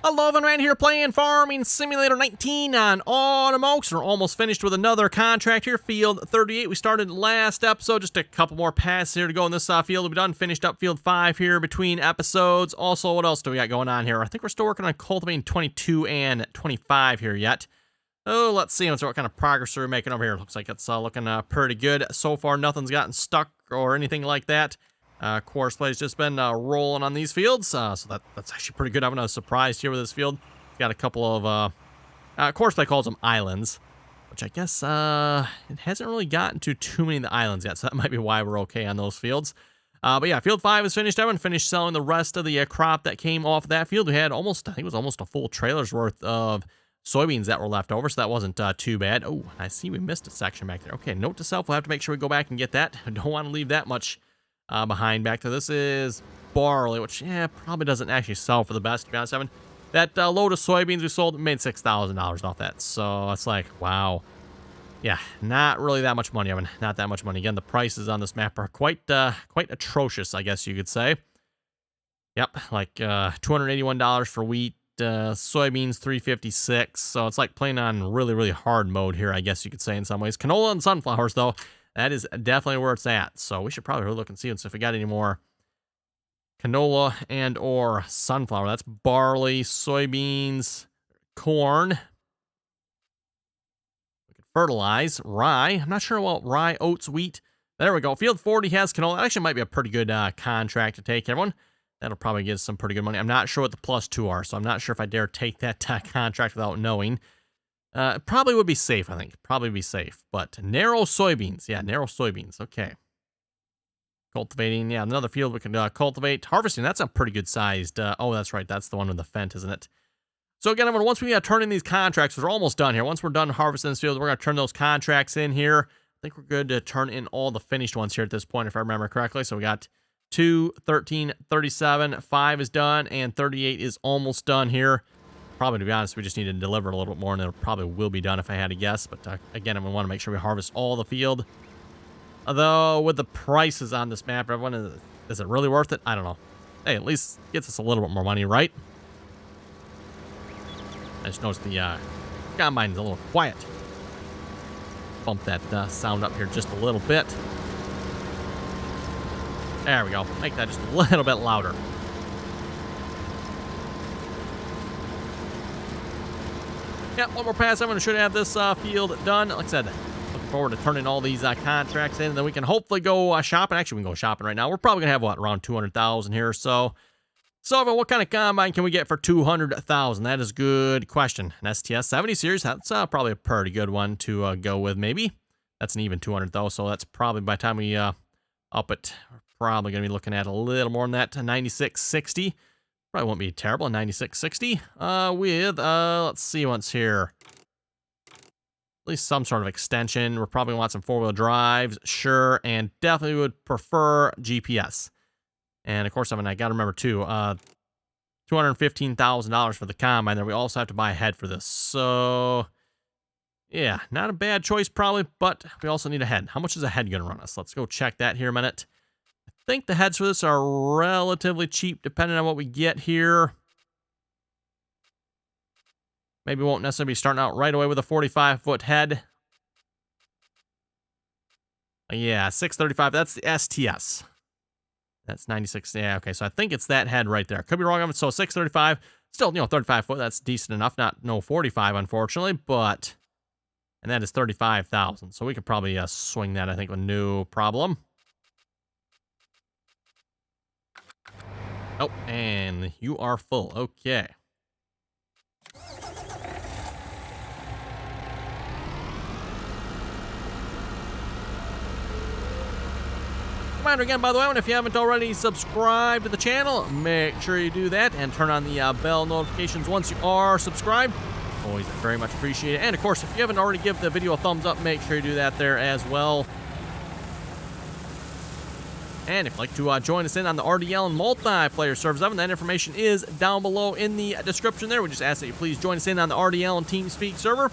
Hello, Van here playing Farming Simulator 19 on Automox. We're almost finished with another contract here, Field 38. We started last episode, just a couple more passes here to go in this field. We'll be done, finished up Field 5 here between episodes. Also, what else do we got going on here? I think we're still working on cultivating 22 and 25 here yet. Oh, let's see what kind of progress we're making over here. Looks like it's looking pretty good. So far, nothing's gotten stuck or anything like that. Course play's just been rolling on these fields, so that's actually pretty good. I'm surprised here with this field. Got a couple of course play calls them islands, which I guess it hasn't really gotten to too many of the islands yet, so that might be why we're okay on those fields. But yeah, Field 5 is finished. Everyone finished selling the rest of the crop that came off of that field. We had almost, I think it was almost a full trailer's worth of soybeans that were left over, so that wasn't too bad. Oh, I see we missed a section back there. Okay, note to self, we'll have to make sure we go back and get that. I don't want to leave that much behind back there. This is barley, which, yeah, probably doesn't actually sell for the best, to be honest, Evan. That load of soybeans we sold made $6,000 off that. So it's like, wow. Yeah, not really that much money, Evan. Not that much money. Again, the prices on this map are quite atrocious, I guess you could say. Yep, like $281 for wheat, soybeans $356. So it's like playing on really, really hard mode here, I guess you could say in some ways. Canola and sunflowers, though, that is definitely where it's at. So we should probably look and see if we got any more canola and or sunflower. That's barley, soybeans, corn. We could fertilize rye. I'm not sure about rye, oats, wheat. There we go. Field 40 has canola. That actually might be a pretty good contract to take, everyone. That'll probably get us some pretty good money. I'm not sure what the +2 are, so I'm not sure if I dare take that contract without knowing. Probably would be safe, I think. Probably be safe. But narrow soybeans. Yeah, narrow soybeans. Okay. Cultivating. Yeah, another field we can cultivate. Harvesting. That's a pretty good sized. Oh, that's right. That's the one with the fence, isn't it? So again, once we turn in these contracts, we're almost done here. Once we're done harvesting this field, we're going to turn those contracts in here. I think we're good to turn in all the finished ones here at this point, if I remember correctly. So we got 2, 13, 37, 5 is done, and 38 is almost done here. Probably, to be honest, we just need to deliver a little bit more, and it probably will be done if I had to guess. But again, I'm going to want to make sure we harvest all the field. Although, with the prices on this map, everyone, is it really worth it? I don't know. Hey, at least gets us a little bit more money, right? I just noticed the combine's a little quiet. Bump that sound up here just a little bit. There we go. Make that just a little bit louder. Yeah, one more pass. I'm going to should have this field done. Like I said, looking forward to turning all these contracts in, and then we can hopefully go shopping. Actually, we can go shopping right now. We're probably going to have, what, around 200,000 here. So what kind of combine can we get for 200,000? That is a good question. An STS 70 series, that's probably a pretty good one to go with, maybe. That's an even 200, though, so that's probably, by the time we up it, we're probably going to be looking at a little more than that, 9660. Probably won't be terrible, 9660, with, let's see what's here. At least some sort of extension. We're probably going to want some four-wheel drives, sure, and definitely would prefer GPS. And, of course, I got to remember, too, $215,000 for the combine. Then we also have to buy a head for this. So, yeah, not a bad choice, probably, but we also need a head. How much is a head going to run us? Let's go check that here a minute. I think the heads for this are relatively cheap, depending on what we get here. Maybe won't necessarily be starting out right away with a 45-foot head. Yeah, 635. That's the STS. That's 96. Yeah, okay. So I think it's that head right there. Could be wrong. So 635. Still, 35 foot. That's decent enough. No 45, unfortunately, but, and that is 35,000. So we could probably swing that, I think, with no problem. Oh, and you are full. Okay. Reminder again, by the way, if you haven't already subscribed to the channel, make sure you do that and turn on the bell notifications once you are subscribed. Always very much appreciated. And of course, if you haven't already given the video a thumbs up, make sure you do that there as well. And if you'd like to join us in on the RDAllen multiplayer servers, that information is down below in the description there. We just ask that you please join us in on the RDAllen TeamSpeak server.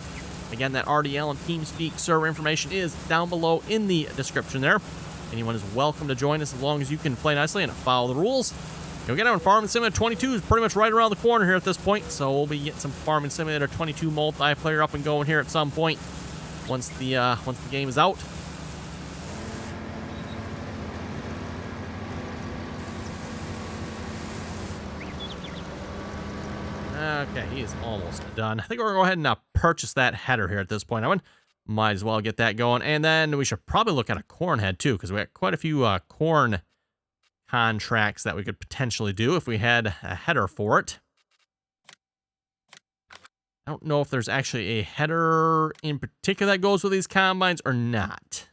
Again, that RDAllen TeamSpeak server information is down below in the description there. Anyone is welcome to join us as long as you can play nicely and follow the rules. You'll get on Farming Simulator 22 is pretty much right around the corner here at this point, so we'll be getting some Farming Simulator 22 multiplayer up and going here at some point once the game is out. Okay, he is almost done. I think we're going to go ahead and purchase that header here at this point. Might as well get that going. And then we should probably look at a corn head too, because we got quite a few corn contracts that we could potentially do if we had a header for it. I don't know if there's actually a header in particular that goes with these combines or not.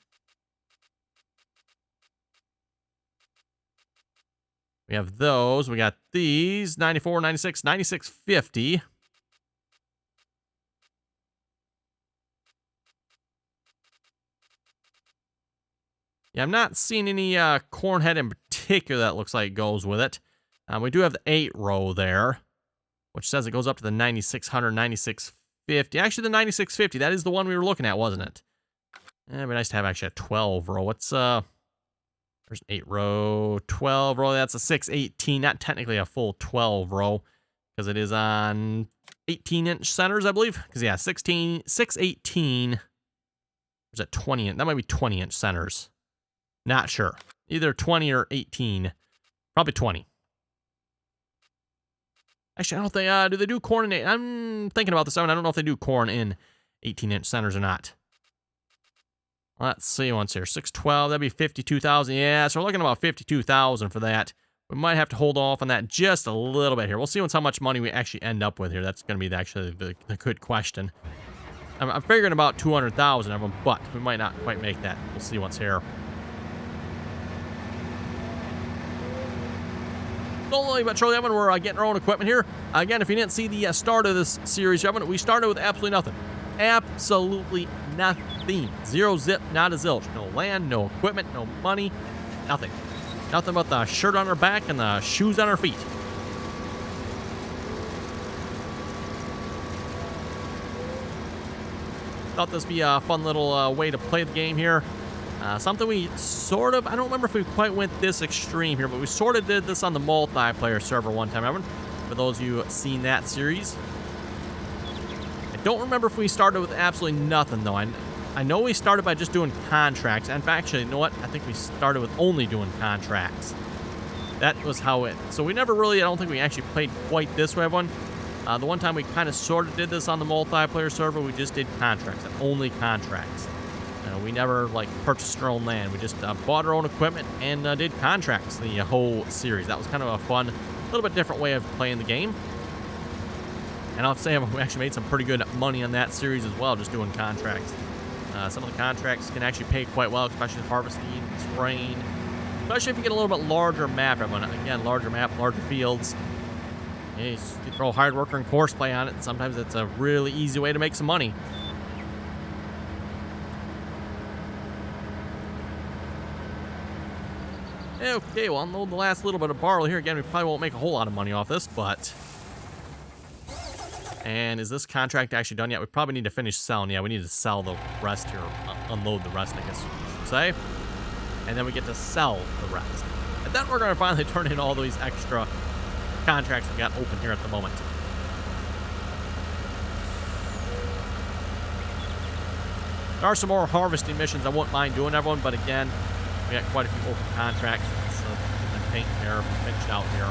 We have those. We got these 94, 96, 96, 50. Yeah, I'm not seeing any corn head in particular that looks like it goes with it. We do have the 8 row there, which says it goes up to the 9600, 9650. Actually, the 9650, that is the one we were looking at, wasn't it? It'd be nice to have actually a 12 row. What's, there's an 8 row, 12 row. That's a 618, not technically a full 12 row, because it is on 18-inch centers, I believe. Because, yeah, 618, is that 20? That might be 20-inch centers. Not sure. Either 20 or 18. Probably 20. Actually, I don't think, do they do corn in, I'm thinking about this one. I don't know if they do corn in 18-inch centers or not. Let's see once here. 612, that'd be 52,000. Yeah, so we're looking at about 52,000 for that. We might have to hold off on that just a little bit here. We'll see how much money we actually end up with here. That's going to be actually the good question. I'm figuring about 200,000 of them, but we might not quite make that. We'll see what's here. Slowly but surely, Evan, we're getting our own equipment here. Again, if you didn't see the start of this series, Evan, we started with absolutely nothing. Absolutely nothing. Zero zip, not a zilch. No land, no equipment, no money, nothing. Nothing but the shirt on our back and the shoes on our feet. Thought this would be a fun little way to play the game here. Something we sort of, I don't remember if we quite went this extreme here, but we sort of did this on the multiplayer server one time, Evan. For those of you who have seen that series. I don't remember if we started with absolutely nothing, though. I know we started by just doing contracts. In fact, actually, you know what? I think we started with only doing contracts. That was how it... So we never really, I don't think we actually played quite this way, Evan. The one time we kind of sort of did this on the multiplayer server, we just did contracts, and only contracts. We never, like, purchased our own land. We just bought our own equipment and did contracts the whole series. That was kind of a fun, little bit different way of playing the game. And I'll say we actually made some pretty good money on that series as well, just doing contracts. Some of the contracts can actually pay quite well, especially harvesting, spraying. Especially if you get a little bit larger map. Again, larger map, larger fields. You throw hard worker and course play on it, and sometimes it's a really easy way to make some money. Okay, we'll unload the last little bit of barley here. Again, we probably won't make a whole lot of money off this, but... And is this contract actually done yet? We probably need to finish selling. Yeah, we need to sell the rest here. Unload the rest, I guess you should say. And then we get to sell the rest. And then we're going to finally turn in all these extra contracts we got open here at the moment. There are some more harvesting missions I wouldn't mind doing, everyone, but again... We got quite a few open contracts, so get the paint there finished out here.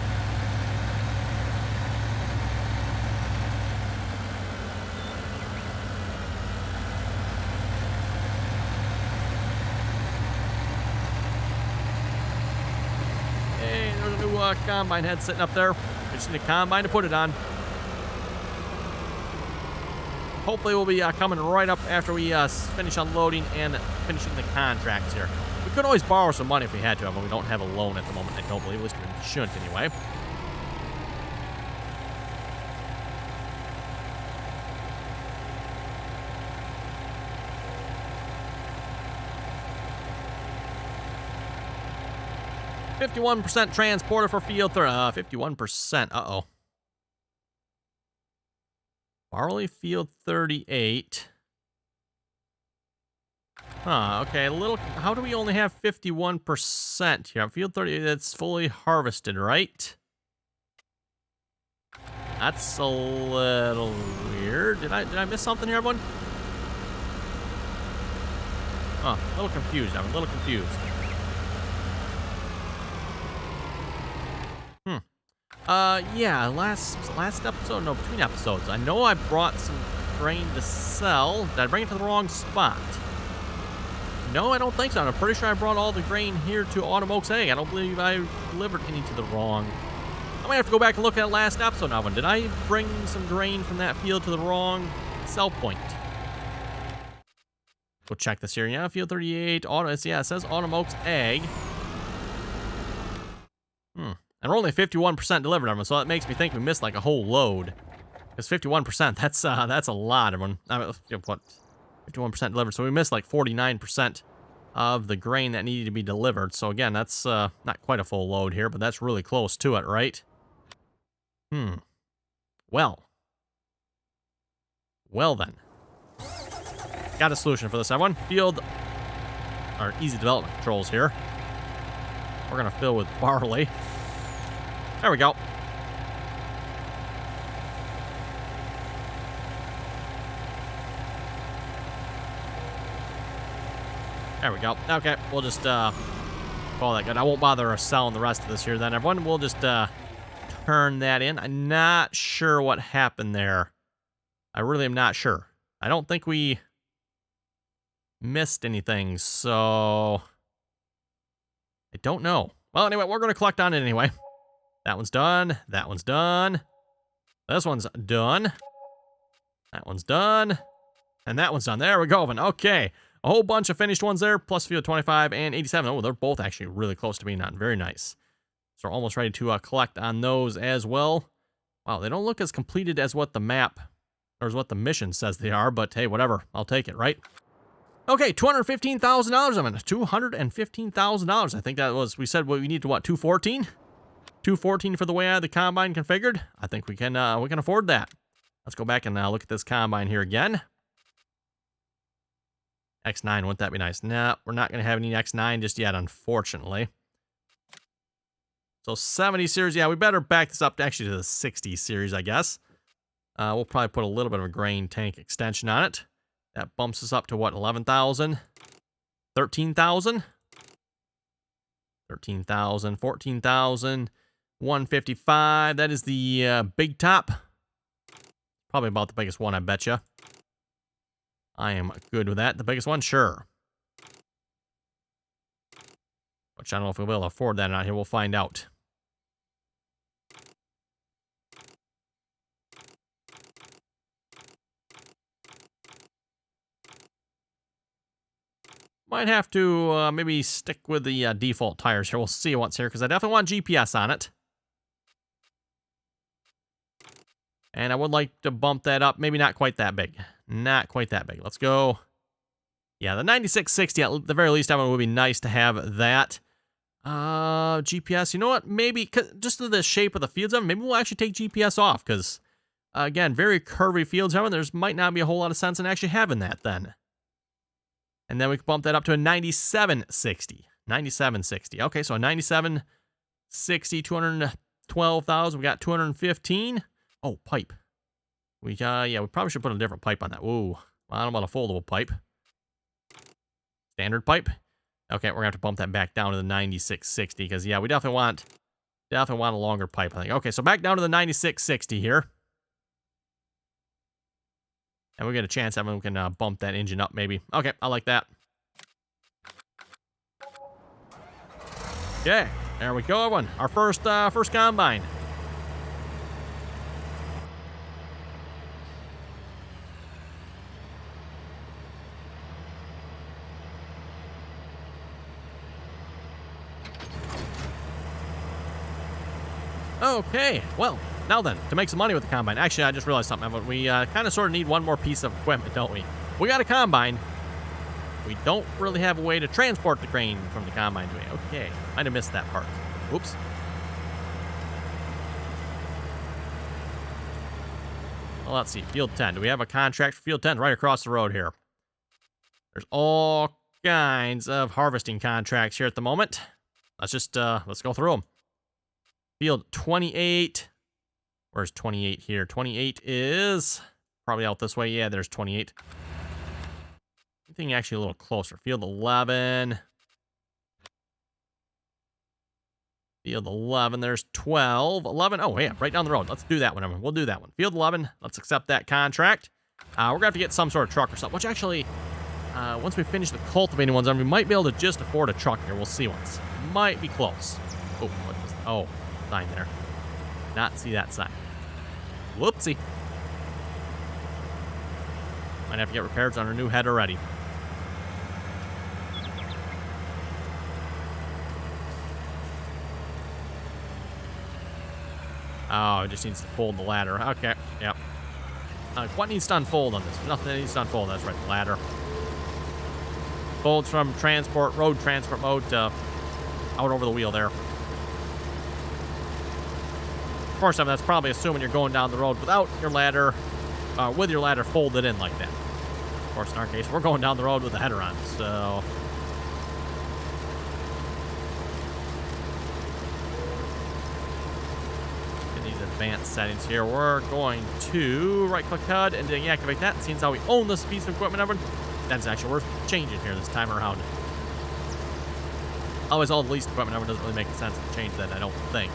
Hey, there's a new combine head sitting up there. We just need a combine to put it on. Hopefully we'll be coming right up after we finish unloading and finishing the contracts here. We could always borrow some money if we had to, but we don't have a loan at the moment, I don't believe. At least we shouldn't anyway. %, transporter for field 51%. Uh-oh. Barley field 38. Huh, okay, a little... How do we only have 51% here? Field 30, that's fully harvested, right? That's a little weird. Did I miss something here, everyone? Oh, a little confused. I'm a little confused. Yeah, last episode, no, between episodes, I know I brought some grain to sell. Did I bring it to the wrong spot? No, I don't think so. I'm pretty sure I brought all the grain here to Autumn Oaks Egg. I don't believe I delivered any to the wrong. I might have to go back and look at last episode now. Did I bring some grain from that field to the wrong sell point? Go check this here. Yeah, field 38. Yeah, it says Autumn Oaks Egg. And we're only 51% delivered, everyone, so that makes me think we missed like a whole load. Because 51%, that's a lot, everyone. I mean, what? 51% delivered, so we missed like 49% of the grain that needed to be delivered. So again, that's not quite a full load here, but that's really close to it, right? Well then. Got a solution for this, everyone. Field, or easy development controls here. We're gonna fill with barley. There we go. There we go. Okay, we'll just call that good. I won't bother selling the rest of this here then, everyone. We'll just turn that in. I'm not sure what happened there. I really am not sure. I don't think we missed anything, so I don't know. Well, anyway, we're going to collect on it anyway. That one's done. That one's done. This one's done. That one's done. And that one's done. There we go. Okay. A whole bunch of finished ones there, plus field 25 and 87. Oh, they're both actually really close to being done. Very nice. So we're almost ready to collect on those as well. Wow, they don't look as completed as what the map, or as what the mission says they are, but hey, whatever. I'll take it, right? Okay, $215,000. I mean, $215,000. I think that was, we said what we need to, what, 214? 214 for the way I had the combine configured. I think we can afford that. Let's go back and look at this combine here again. X9, wouldn't that be nice? Nah, we're not going to have any X9 just yet, unfortunately. So 70 series, yeah, we better back this up to actually to the 60 series, I guess. We'll probably put a little bit of a grain tank extension on it. That bumps us up to what, 11,000? 13,000? 13,000, 14,000, 155. That is the big top. Probably about the biggest one, I betcha. I am good with that. The biggest one? Sure. Which I don't know if we will afford that or not here. We'll find out. Might have to maybe stick with the default tires here. We'll see once here, because I definitely want GPS on it. And I would like to bump that up. Maybe not quite that big. Not quite that big. Let's go. Yeah, the 9660 at the very least, I would be nice to have that. GPS, you know what? Maybe, just to the shape of the fields, maybe we'll actually take GPS off, because, again, very curvy fields, there might not be a whole lot of sense in actually having that then. And then we can bump that up to a 9760. 9760. Okay, so a 9760, 212,000. We got 215. Oh, pipe. Yeah, we probably should put a different pipe on that. Ooh, I don't want a foldable pipe. Standard pipe. Okay, we're gonna have to bump that back down to the 9660 because yeah, we definitely want a longer pipe, I think. Okay, so back down to the 9660 here. And we get a chance that we can bump that engine up, maybe. Okay, I like that. Okay, there we go, everyone. Our first combine. Okay, well, now then, to make some money with the combine. Actually, I just realized something, but we kind of sort of need one more piece of equipment, don't we? We got a combine. We don't really have a way to transport the grain from the combine to me. Okay, might have missed that part. Oops. Well, let's see. Field 10. Do we have a contract for Field 10? Right across the road here. There's all kinds of harvesting contracts here at the moment. Let's just, let's go through them. Field 28. Where's 28 here? 28 is probably out this way. Yeah, there's 28. I think actually a little closer. Field 11. Field 11, there's 12. 11, oh yeah, right down the road. Let's do that one. We'll do that one. Field 11, let's accept that contract. We're going to have to get some sort of truck or something, which actually, once we finish the cultivating ones, we might be able to just afford a truck here. We'll see once. Might be close. Oh, what is, oh, sign there. Not see that sign. Whoopsie. Might have to get repairs on our new head already. Oh, it just needs to fold the ladder. Okay, yep. What needs to unfold on this? Nothing that needs to unfold. That's right, the ladder. Folds from transport, road transport mode to out over the wheel there. Of course, that's probably assuming you're going down the road without your ladder, with your ladder folded in like that. Of course, in our case, we're going down the road with the header on, so... Advanced settings here. We're going to right-click HUD and deactivate that. Seeing how we own this piece of equipment, everyone, that's actually worth changing here this time around. Always all the leased equipment, everyone doesn't really make sense to change that, I don't think.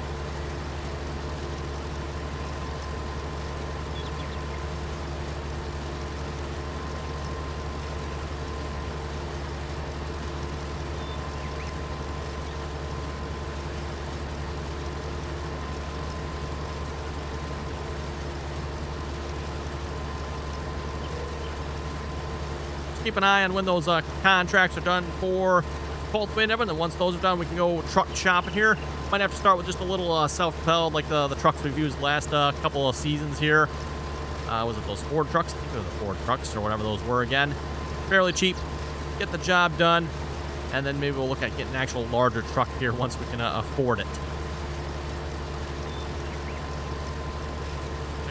Keep an eye on when those contracts are done for cultivating everything. And once those are done, we can go truck shopping here. Might have to start with just a little self-propelled, like the trucks we've used the last couple of seasons here. Was it those Ford trucks? I think they were the Ford trucks or whatever those were again. Fairly cheap. Get the job done. And then maybe we'll look at getting an actual larger truck here once we can afford it.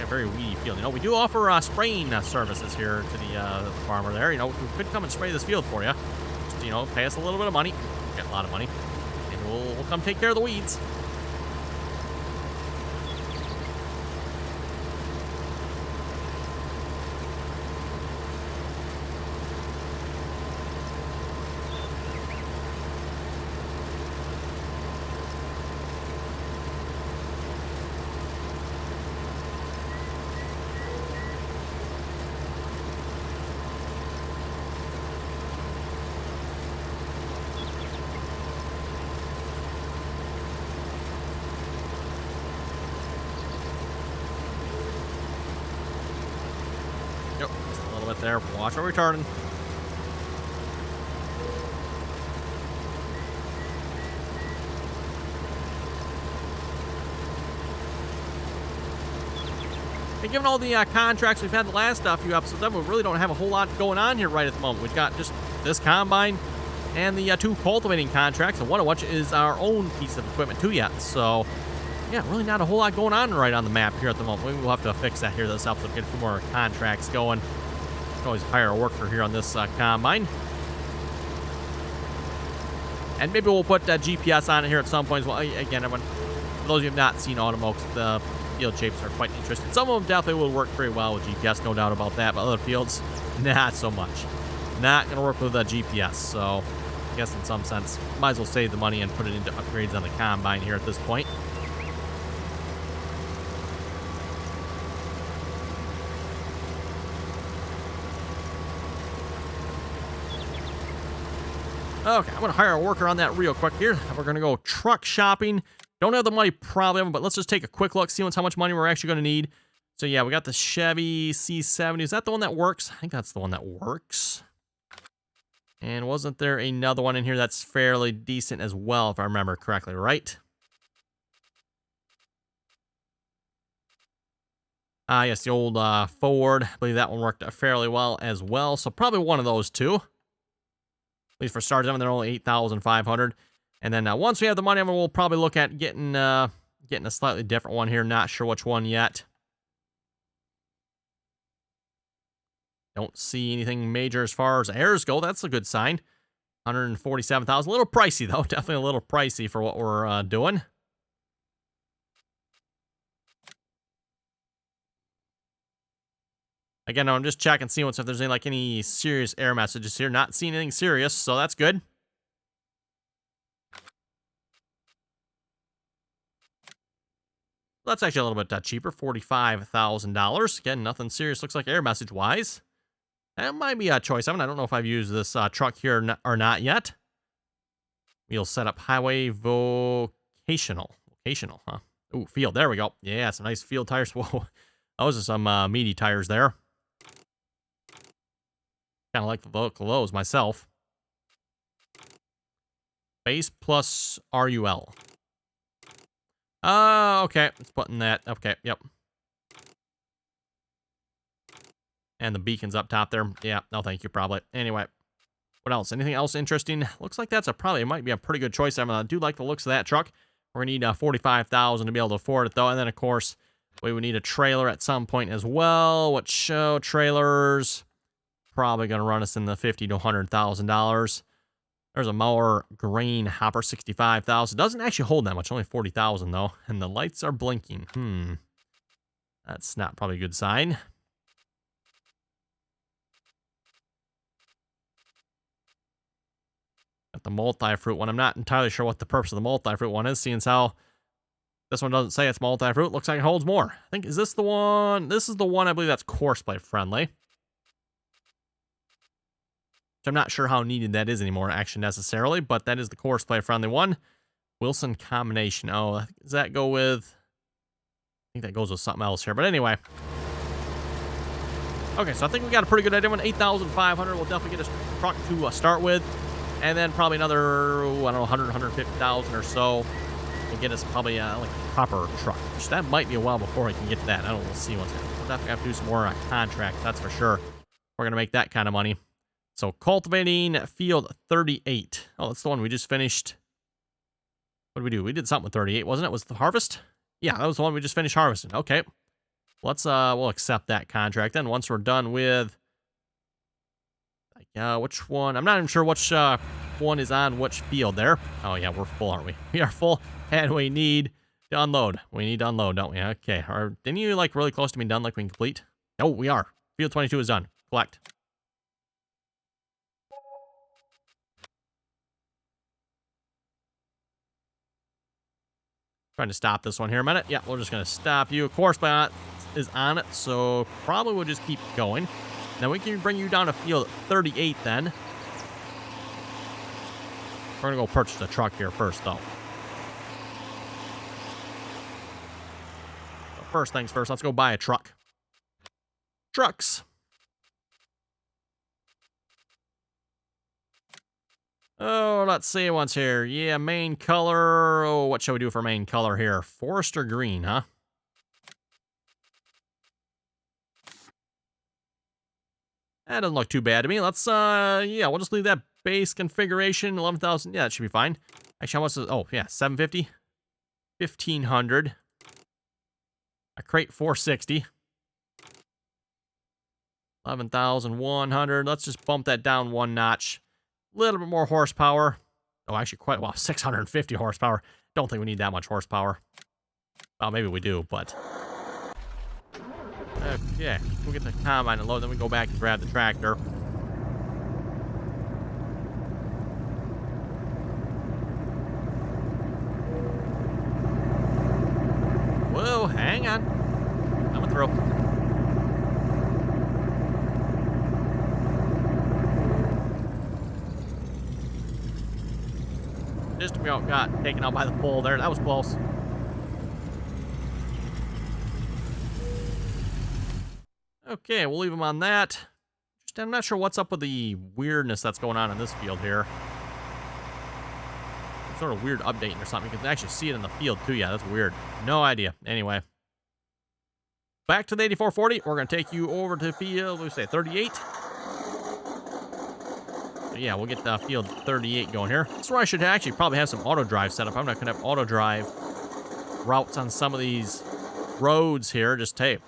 Very weedy field. You know, we do offer spraying services here to the farmer there. You know, we could come and spray this field for you. Just, you know, pay us a little bit of money. Get a lot of money. And we'll come take care of the weeds. Yep, just a little bit there. Watch our returning. And given all the contracts we've had the last few episodes, we really don't have a whole lot going on here right at the moment. We've got just this combine and the 2 cultivating contracts, and one of which is our own piece of equipment too yet. So, yeah, really not a whole lot going on right on the map here at the moment. We'll have to fix that here this episode, get a few more contracts going. Can always hire a worker here on this combine. And maybe we'll put GPS on it here at some point as well. Again, everyone, for those of you who have not seen Automox, the field shapes are quite interesting. Some of them definitely will work very well with GPS, no doubt about that, but other fields, not so much. Not going to work with GPS, so I guess in some sense, might as well save the money and put it into upgrades on the combine here at this point. Okay, I'm going to hire a worker on that real quick here. We're going to go truck shopping. Don't have the money probably, but let's just take a quick look, see how much money we're actually going to need. So yeah, we got the Chevy C70. Is that the one that works? I think that's the one that works. And wasn't there another one in here that's fairly decent as well, if I remember correctly, right? Yes, the old Ford. I believe that one worked fairly well as well. So probably one of those two. At least for starters, they're only 8,500. And then once we have the money, we'll probably look at getting a slightly different one here. Not sure which one yet. Don't see anything major as far as airs go. That's a good sign. 147,000. A little pricey, though. Definitely a little pricey for what we're doing. Again, I'm just checking, seeing if there's any serious error messages here. Not seeing anything serious, so that's good. That's actually a little bit cheaper, $45,000. Again, nothing serious looks like error message-wise. That might be a choice. I don't know if I've used this truck here or not yet. We'll set up highway vocational. Vocational, huh? Ooh, field. There we go. Yeah, some nice field tires. Whoa. Those are some meaty tires there. Kind of like the look of those myself. Base plus RUL. Okay. Let's button that. Okay, yep. And the beacon's up top there. Yeah, no thank you, probably. Anyway, what else? Anything else interesting? Looks like that's it might be a pretty good choice. I do like the looks of that truck. We're going to need $45,000 to be able to afford it, though. And then, of course, we would need a trailer at some point as well. What show trailers? Probably going to run us in the $50,000 to $100,000. There's a mower grain hopper, $65,000. Doesn't actually hold that much, only $40,000 though. And the lights are blinking. That's not probably a good sign. Got the multi-fruit one. I'm not entirely sure what the purpose of the multi-fruit one is, seeing as how this one doesn't say it's multi-fruit. Looks like it holds more. I think, is this the one? This is the one, I believe that's courseplay friendly. I'm not sure how needed that is anymore, actually, necessarily, but that is the courseplay friendly one. Wilson combination. Oh, does that go with... I think that goes with something else here, but anyway. Okay, so I think we got a pretty good idea. $8,500 will definitely get a truck to start with, and then probably another, I don't know, 150,000 or so will get us probably like a proper truck. Which that might be a while before we can get to that. I don't know. We'll see what's happening. We'll definitely have to do some more contracts, that's for sure. We're gonna make that kind of money. So, cultivating field 38. Oh, that's the one we just finished. What did we do? We did something with 38, wasn't it? Was it the harvest? Yeah, that was the one we just finished harvesting. Okay. Let's, we'll accept that contract then once we're done with, which one? I'm not even sure which one is on which field there. Oh, yeah, we're full, aren't we? We are full, and we need to unload. We need to unload, don't we? Okay. Didn't you, really close to being done, like we can complete? Oh, we are. Field 22 is done. Collect. Trying to stop this one here a minute. Yeah, we're just going to stop you. Of course, but is on it, so probably we'll just keep going. Now we can bring you down to field 38 then. We're going to go purchase the truck here first, though. So first things first, let's go buy a truck. Trucks. Oh, let's see what's here. Yeah, main color. Oh, what shall we do for main color here? Forest or green, huh? That doesn't look too bad to me. Let's, yeah, we'll just leave that base configuration, 11,000. Yeah, that should be fine. Actually, how much is, oh, yeah, 750. 1,500. A crate, 460. 11,100. Let's just bump that down one notch. A little bit more horsepower. Oh, actually quite, well, 650 horsepower. Don't think we need that much horsepower. Well, maybe we do, but... Okay, we'll get the combine and load, then we go back and grab the tractor. Whoa, hang on. Coming through. Just about got taken out by the pole there. That was close. Okay, we'll leave him on that. Just, I'm not sure what's up with the weirdness that's going on in this field here. Some sort of weird updating or something. You can actually see it in the field too. Yeah, that's weird. No idea. Anyway. Back to the 8440. We're going to take you over to field, what do we say, 38? So yeah, we'll get the field 38 going here. That's where I should actually probably have some auto drive set up. I'm not going to have auto drive routes on some of these roads here. Just, hey,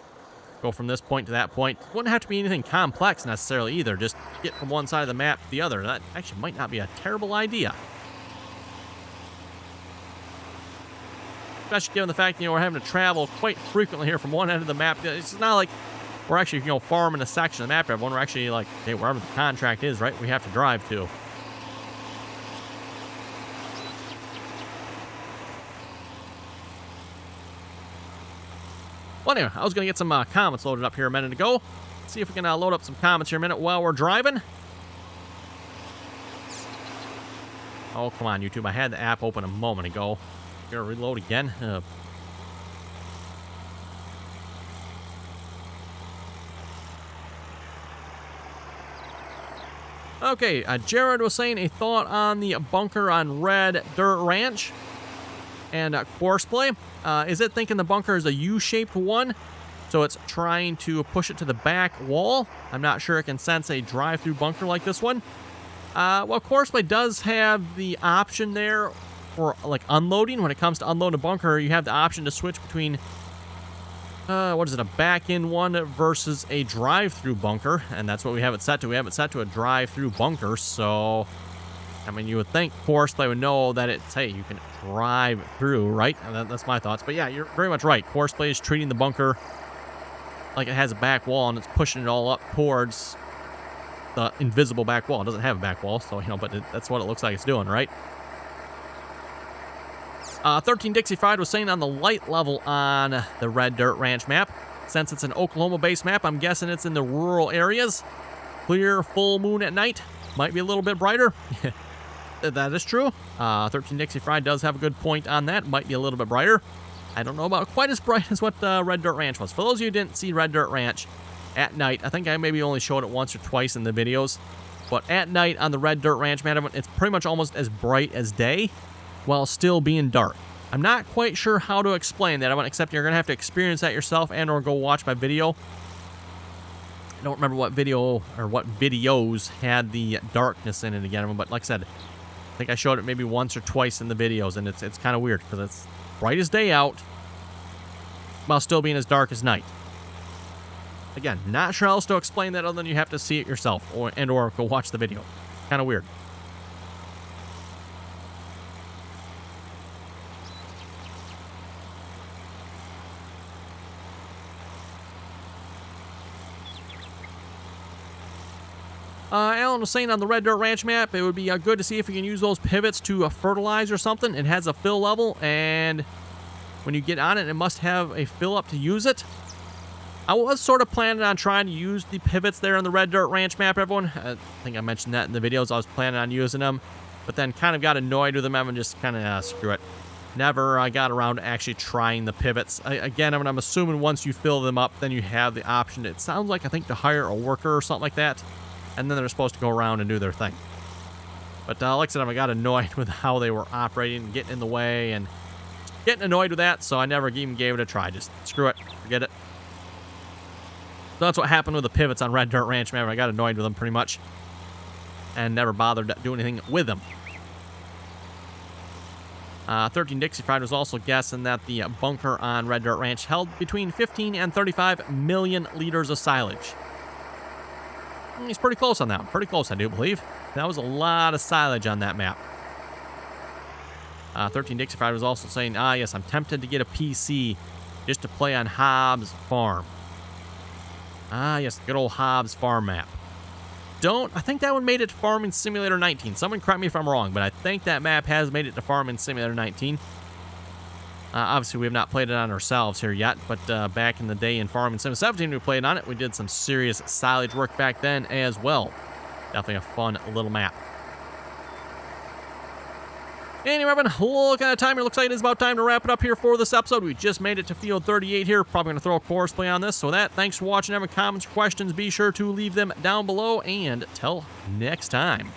go from this point to that point. Wouldn't have to be anything complex necessarily either. Just get from one side of the map to the other. That actually might not be a terrible idea. Especially given the fact, we're having to travel quite frequently here from one end of the map. It's not like we're actually, you know, farming a section of the map, everyone. We're actually like, hey, wherever the contract is, right, we have to drive to. Well, anyway, I was going to get some comments loaded up here a minute ago. Let's see if we can load up some comments here a minute while we're driving. Oh, come on, YouTube. I had the app open a moment ago. Gonna reload again. Okay, Jared was saying a thought on the bunker on Red Dirt Ranch and courseplay. Is it thinking the bunker is a U-shaped one? So it's trying to push it to the back wall. I'm not sure it can sense a drive-through bunker like this one. Well, courseplay does have the option there for like unloading. When it comes to unloading a bunker, you have the option to switch between what is it, a back-in one versus a drive-through bunker, and that's what we have it set to. We have it set to a drive-through bunker, so I mean, you would think courseplay would know that it's, hey, you can drive through, right? And that's my thoughts. But yeah, you're very much right. Courseplay is treating the bunker like it has a back wall, and it's pushing it all up towards the invisible back wall. It doesn't have a back wall, so, you know, but that's what it looks like it's doing, right? 13 Dixie Fried was saying on the light level on the Red Dirt Ranch map, since it's an Oklahoma-based map, I'm guessing it's in the rural areas. Clear, full moon at night. Might be a little bit brighter. That is true. 13 Dixie Fried does have a good point on that. Might be a little bit brighter. I don't know about quite as bright as what Red Dirt Ranch was. For those of you who didn't see Red Dirt Ranch at night, I think I maybe only showed it once or twice in the videos, but at night on the Red Dirt Ranch map, it's pretty much almost as bright as day while still being dark. I'm not quite sure how to explain that, except you're going to have to experience that yourself and or go watch my video. I don't remember what video or what videos had the darkness in it again, but like I said, I think I showed it maybe once or twice in the videos, and it's kind of weird because it's bright as day out while still being as dark as night. Again, not sure how else to explain that other than you have to see it yourself or go watch the video. Kind of weird. Alan was saying on the Red Dirt Ranch map, it would be good to see if you can use those pivots to fertilize or something. It has a fill level, and when you get on it, it must have a fill up to use it. I was sort of planning on trying to use the pivots there on the Red Dirt Ranch map, everyone. I think I mentioned that in the videos. I was planning on using them, but then kind of got annoyed with them and just kind of, screw it. Never I got around to actually trying the pivots. Again, I'm assuming once you fill them up, then you have the option. It sounds like, I think, to hire a worker or something like that. And then they're supposed to go around and do their thing. But like I said, I got annoyed with how they were operating and getting in the way and getting annoyed with that, so I never even gave it a try. Just screw it. Forget it. So that's what happened with the pivots on Red Dirt Ranch, man. I got annoyed with them pretty much and never bothered to do anything with them. 13 Dixie Fried was also guessing that the bunker on Red Dirt Ranch held between 15 and 35 million liters of silage. He's pretty close on that one. Pretty close, I do believe. That was a lot of silage on that map. 13 Dixie Fried was also saying, yes, I'm tempted to get a PC just to play on Hobbs Farm. Yes, good old Hobbs Farm map. I think that one made it to Farming Simulator 19. Someone correct me if I'm wrong, but I think that map has made it to Farming Simulator 19. Obviously, we have not played it on ourselves here yet, but back in the day in Farming Sim 17, we played on it. We did some serious silage work back then as well. Definitely a fun little map. Anyway, everyone, looking at time, it looks like it is about time to wrap it up here for this episode. We just made it to Field 38 here. Probably going to throw a courseplay on this. So that, thanks for watching. Having comments or questions, be sure to leave them down below. And till next time.